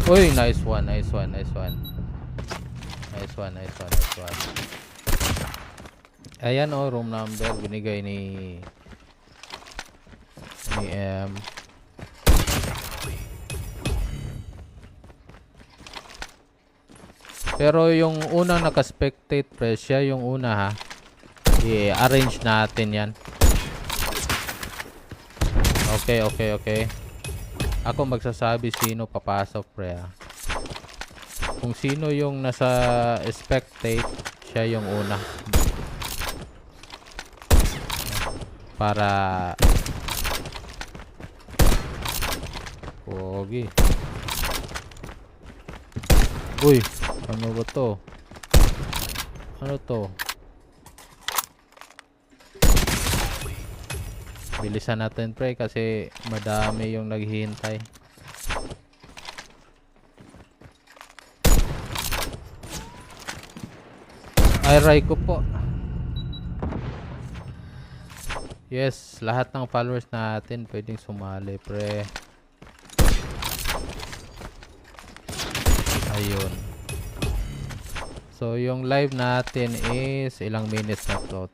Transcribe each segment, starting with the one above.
Uy, nice one, nice one, nice one. Nice one, nice one, nice one. Ayan oh, room number binigay ni M. Pero yung unang naka-spectate pre, siya yung una ha. I-arrange natin yan. Okay, okay, okay. Ako magsasabi sino papasok pre ha. Kung sino yung nasa spectate, siya yung una. Para pogi. Uy, ano ba to? Ano to? Bilisan natin pre kasi madami yung naghihintay. Ay, ray ko po. Yes, lahat ng followers natin pwedeng sumali pre. Ayun. So yung live natin is ilang minutes na to.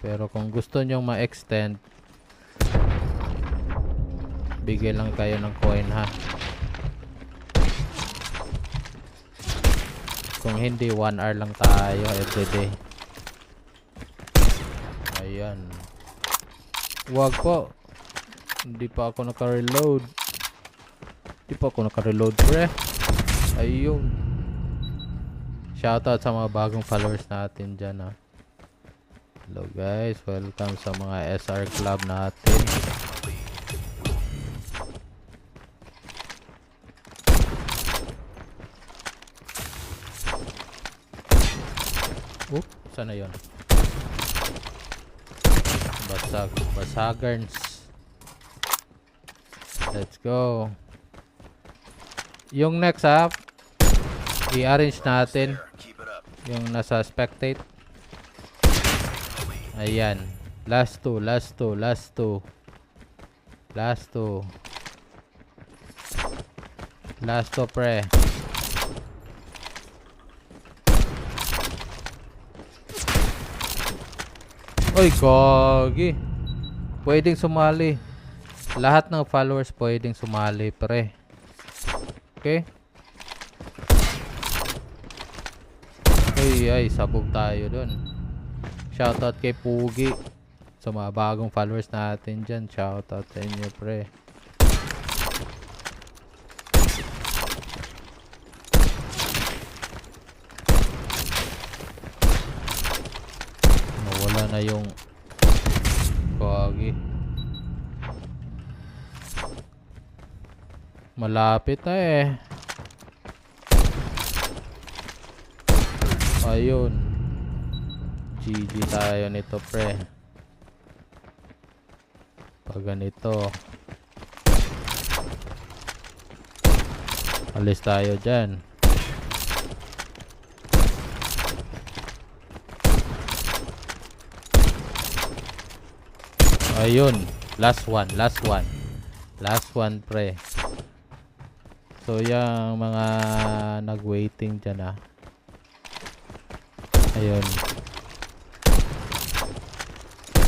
Pero kung gusto nyo ma-extend, bigay lang kayo ng coin ha. Kung hindi 1 hour lang tayo everyday. Ayan. Wag po. Hindi pa ako naka-reload. Pre. Ayun. Shoutout sa mga bagong followers natin dyan ha. Hello guys, welcome sa mga SR Club natin. Sana yun. Basagarns. Let's go. Yung next up, i-arrange natin yung nasa spectate. Ayan. Last two pre. Oy, gogi. Pwedeng sumali. Lahat ng followers pwedeng sumali pre. Okay? Ay, sabog tayo dun. Shoutout kay Pugi. Sa mga bagong followers natin dyan. Shoutout sa inyo pre. Nawala na yung Gogi. Malapit na eh. Ayun. GG tayo nito pre. Pag ganito, alis tayo dyan. Ayun. Last one pre. So yung mga nag-waiting dyan ah.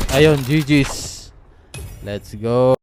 Ayun, GG's. Let's go.